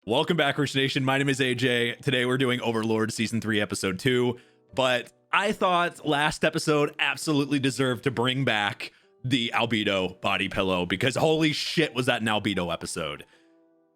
Welcome back, Rich Nation. My name is AJ. Today we're doing Overlord Season 3, Episode 2. But I thought last episode absolutely deserved to bring back the albedo body pillow because holy shit was that an albedo episode.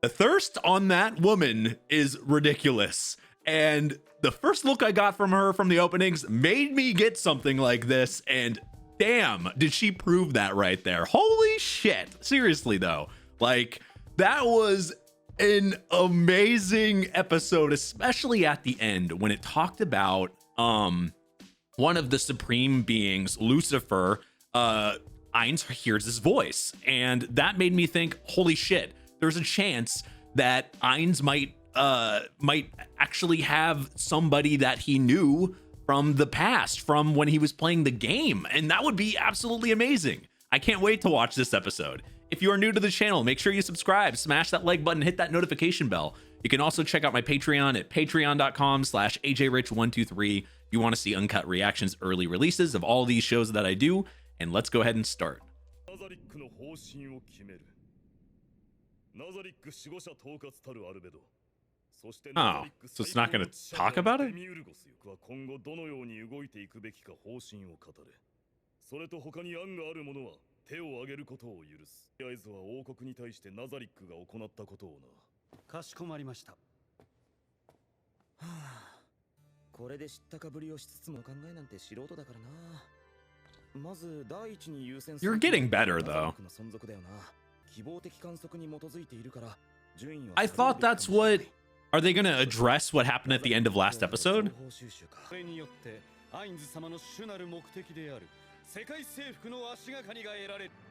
The thirst on that woman is ridiculous. And the first look I got from her from the openings made me get something like this. And damn, did she prove that right there. Holy shit. Seriously, though. Like, that was an amazing episode, especially at the end when it talked about one of the supreme beings, Lucifer. Ainz hears his voice, and that made me think, holy shit, there's a chance that Ainz might actually have somebody that he knew from the past, from when he was playing the game, and that would be absolutely amazing. I can't wait to watch this episode. If you are new to the channel, make sure you subscribe, smash that like button, hit that notification bell. You can also check out my Patreon at patreon.com/ajrich123 if you want to see uncut reactions, early releases of all these shows that I do. And let's go ahead and start. Oh, so it's not going to talk about it? You're getting better, though. I thought that's what... Are they going to address what happened at the end of last episode?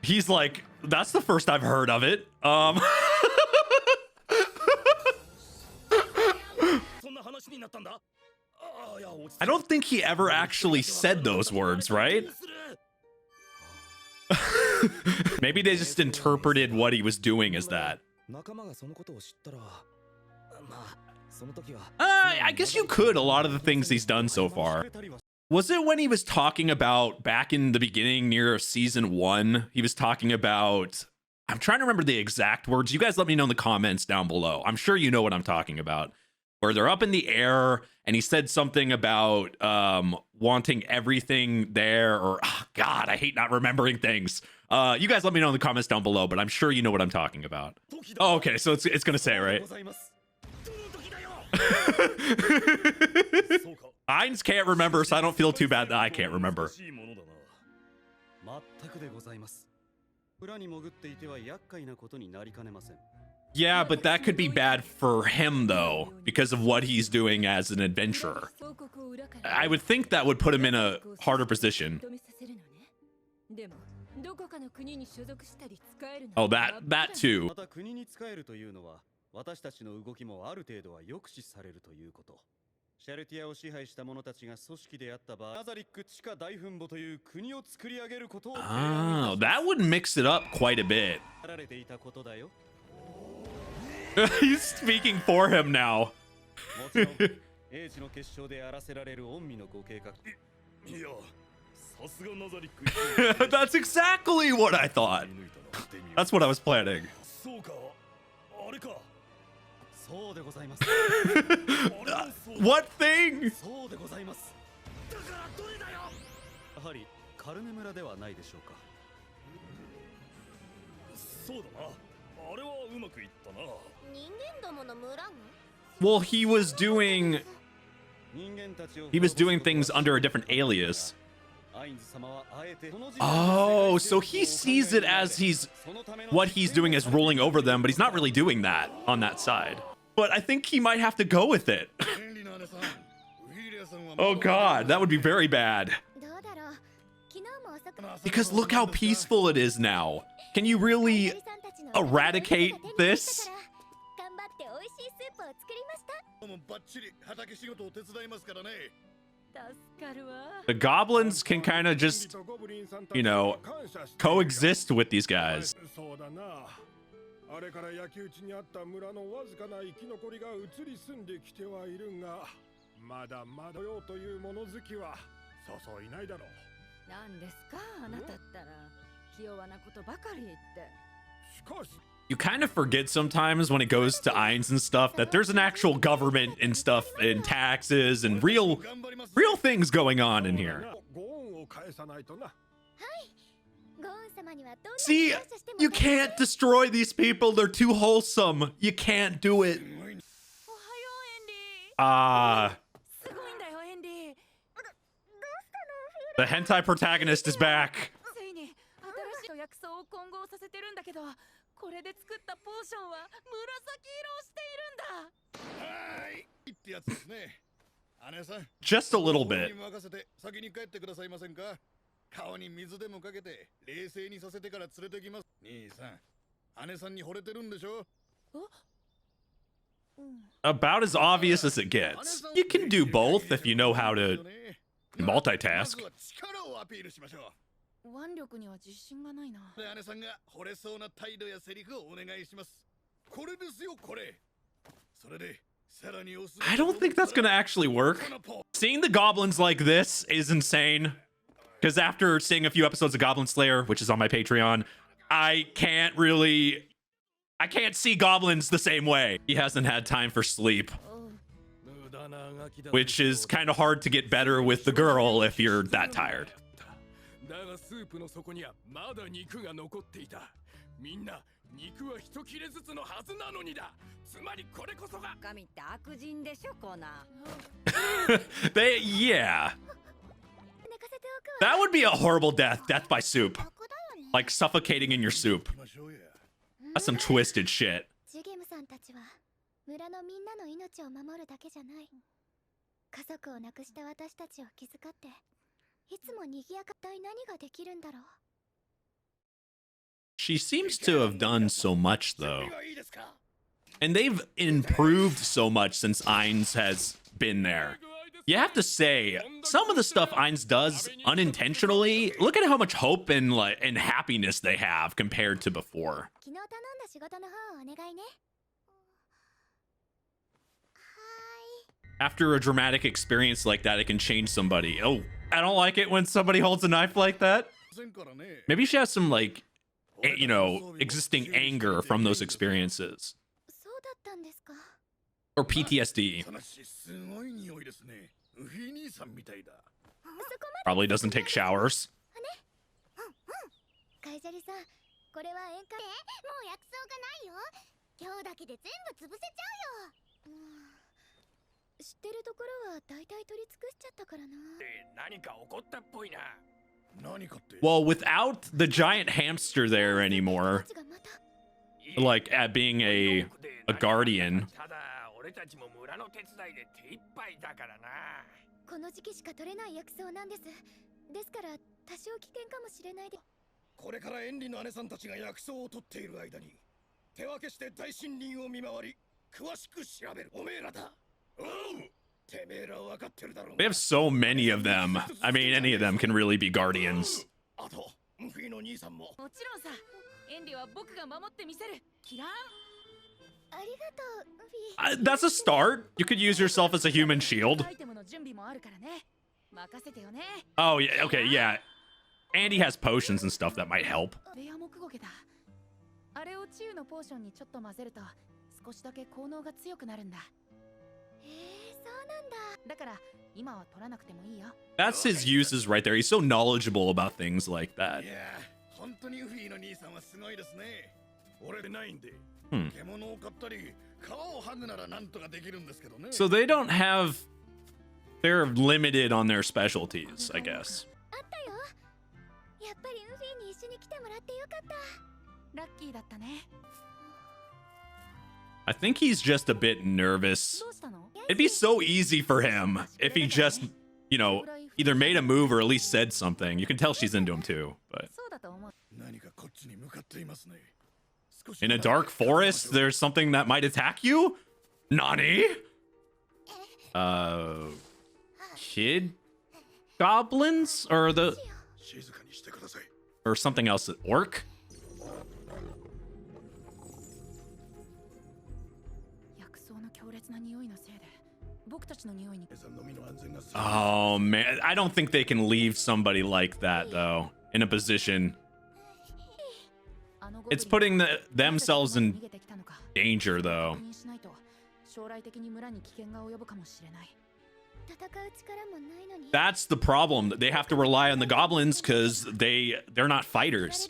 He's like, that's the first I've heard of it. I don't think he ever actually said those words, right? Maybe they just interpreted what he was doing as that. I guess you could, a lot of the things he's done so far. Was it when he was talking about back in the beginning near season 1? He was talking about, I'm trying to remember the exact words. You guys let me know in the comments down below. I'm sure you know what I'm talking about. Where they're up in the air and he said something about wanting everything there, or God, I hate not remembering things. You guys let me know in the comments down below, but I'm sure you know what I'm talking about. Oh, okay, so it's gonna say, right? Ainz can't remember, so I don't feel too bad that I can't remember. Yeah, but that could be bad for him, though, because of what he's doing as an adventurer. I would think that would put him in a harder position. Oh, that too. Oh, that would mix it up quite a bit. He's speaking for him now. That's exactly what I thought. That's what I was planning. What thing? Well, he was doing things under a different alias. Oh, so he sees it as what he's doing as rolling over them, but he's not really doing that on that side. But I think he might have to go with it. Oh God, that would be very bad. Because look how peaceful it is now. Can you really eradicate this? The goblins can kind of just, you know, coexist with these guys. You kind of forget sometimes when it goes to Eins and stuff that there's an actual government and stuff and taxes and real things going on in here. See, you can't destroy these people. They're too wholesome. You can't do it. The hentai protagonist is back. Just a little bit. About as obvious as it gets. You can do both if you know how to multitask. I don't think that's gonna actually work. Seeing the goblins like this is insane. Because after seeing a few episodes of Goblin Slayer, which is on my Patreon, I can't see goblins the same way. He hasn't had time for sleep. Which is kind of hard to get better with the girl if you're that tired. Yeah. That would be a horrible death. Death by soup. Like suffocating in your soup. That's some twisted shit. She seems to have done so much, though. And they've improved so much since Eins has been there. You have to say, some of the stuff Eins does unintentionally, look at how much hope and happiness they have compared to before. After a dramatic experience like that, it can change somebody. Oh, I don't like it when somebody holds a knife like that. Maybe she has some, like, you know, existing anger from those experiences. Or PTSD. Probably doesn't take showers. Well, without the giant hamster there anymore, like at being a guardian, we have so many of them. I mean, any of them can really be guardians. That's a start. You could use yourself as a human shield. Oh, yeah, okay, yeah. Andy has potions and stuff that might help. That's his uses right there. He's so knowledgeable about things like that. So they don't have... They're limited on their specialties, I guess. I think he's just a bit nervous. It'd be so easy for him if he just, you know, either made a move or at least said something. You can tell she's into him too, but... In a dark forest, there's something that might attack you? Nani? Kid goblins? Or the... Or something else. Orc? Oh man, I don't think they can leave somebody like that though in a position. It's putting themselves in danger, though. That's the problem. They have to rely on the goblins because they're not fighters.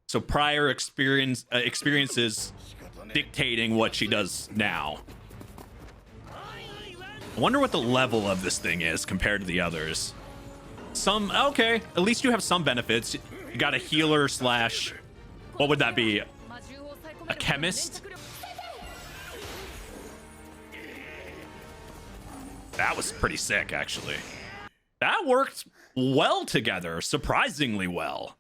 So prior experiences dictating what she does now. I wonder what the level of this thing is compared to the others. Okay, at least you have some benefits. You got a healer slash, what would that be? A chemist? That was pretty sick, actually. That worked well together, surprisingly well.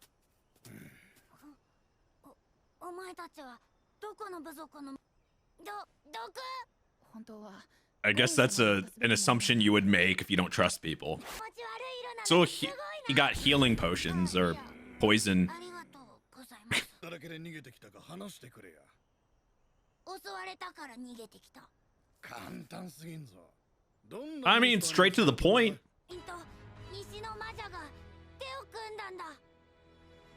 I guess that's an assumption you would make if you don't trust people. So he got healing potions or poison. I mean, straight to the point.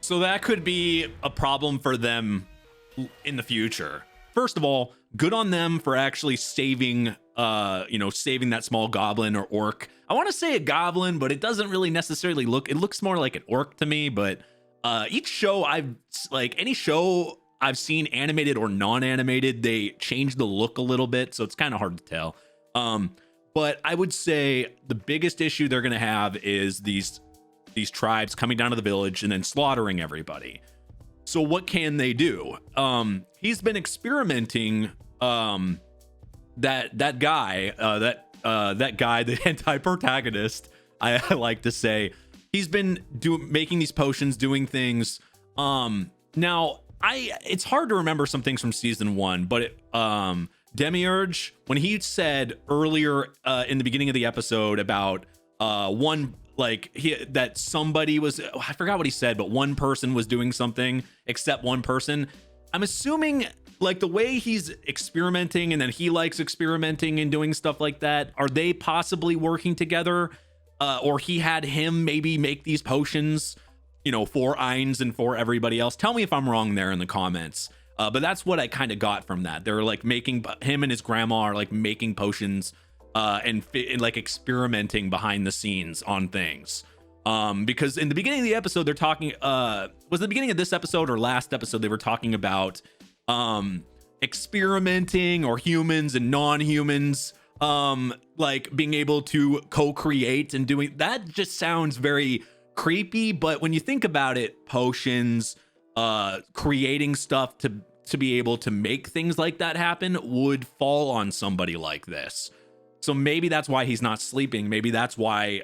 So that could be a problem for them in the future. First of all, good on them for actually saving saving that small goblin or orc. I want to say a goblin, but it doesn't really necessarily look, it looks more like an orc to me. But each show any show I've seen, animated or non-animated, they change the look a little bit, so it's kind of hard to tell. But I would say the biggest issue they're gonna have is these tribes coming down to the village and then slaughtering everybody. So what can they do? He's been experimenting. That guy, the anti-protagonist, I like to say, he's been making these potions, doing things. Now it's hard to remember some things from season 1, but Demiurge, when he said earlier in the beginning of the episode about that somebody was, I forgot what he said, but one person was doing something except one person. I'm assuming like the way he's experimenting and then he likes experimenting and doing stuff like that, are they possibly working together? Or he had him maybe make these potions, for Ainz and for everybody else. Tell me if I'm wrong there in the comments. But that's what I kind of got from that. They're like him and his grandma are like making potions and like experimenting behind the scenes on things. Because in the beginning of the episode, they're talking, was it the beginning of this episode or last episode, they were talking about experimenting, or humans and non-humans like being able to co-create and doing that. Just sounds very creepy, but when you think about it, potions, creating stuff to be able to make things like that happen would fall on somebody like this. So maybe that's why he's not sleeping. Maybe that's why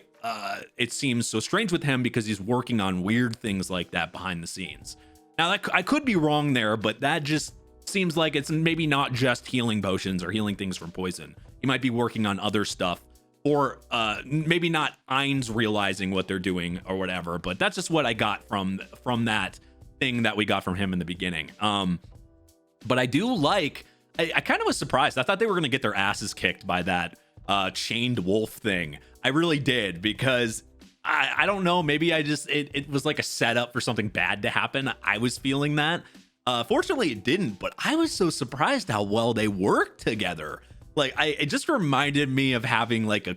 it seems so strange with him, because he's working on weird things like that behind the scenes. Now, I could be wrong there, but that just seems like it's maybe not just healing potions or healing things from poison. He might be working on other stuff, or maybe not Ainz realizing what they're doing or whatever. But that's just what I got from that thing that we got from him in the beginning. But I do like, I kind of was surprised. I thought they were going to get their asses kicked by that chained wolf thing. I really did, because I don't know, maybe it was like a setup for something bad to happen. I was feeling that. Fortunately it didn't, but I was so surprised how well they worked together. Like it just reminded me of having like a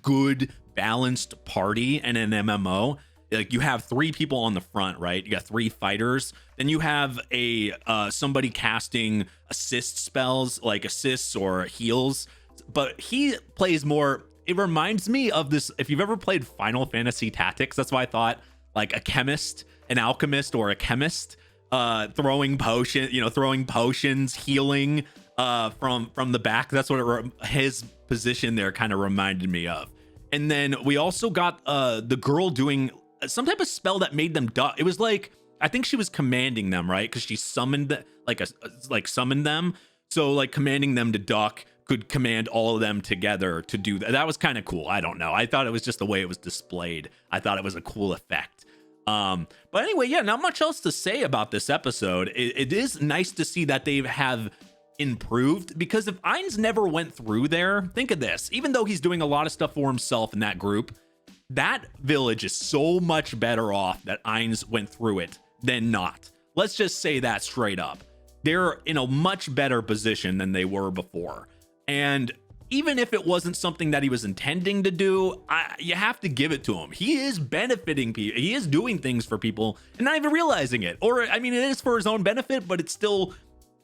good balanced party in an MMO. Like you have 3 people on the front, right? You got 3 fighters. Then you have somebody casting assist spells, like assists or heals. But he plays more. It reminds me of this. If you've ever played Final Fantasy Tactics, that's why I thought like a chemist, an alchemist, or a chemist throwing potions, healing from the back. That's what his position there kind of reminded me of. And then we also got the girl doing some type of spell that made them duck. It was like, I think she was commanding them, right? Because she summoned summoned them. So like commanding them to duck could command all of them together to do that. That was kind of cool. I don't know. I thought it was just the way it was displayed. I thought it was a cool effect. But anyway, yeah, not much else to say about this episode. It is nice to see that they have improved, because if Ainz never went through there, think of this, even though he's doing a lot of stuff for himself in that group, that village is so much better off that Ainz went through it than not. Let's just say that straight up. They're in a much better position than they were before. And even if it wasn't something that he was intending to do, you have to give it to him. He is benefiting people. He is doing things for people and not even realizing it. Or, I mean, it is for his own benefit, but it's still,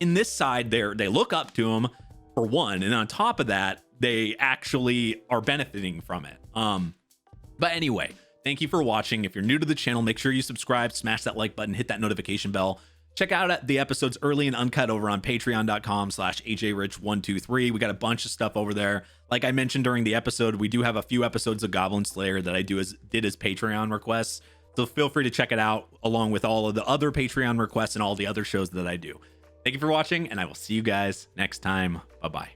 in this side, they look up to him for one. And on top of that, they actually are benefiting from it. But anyway, thank you for watching. If you're new to the channel, make sure you subscribe, smash that like button, hit that notification bell. Check out the episodes early and uncut over on patreon.com/ajrich123. We got a bunch of stuff over there. Like I mentioned during the episode, we do have a few episodes of Goblin Slayer that I did as Patreon requests. So feel free to check it out along with all of the other Patreon requests and all the other shows that I do. Thank you for watching, and I will see you guys next time. Bye-bye.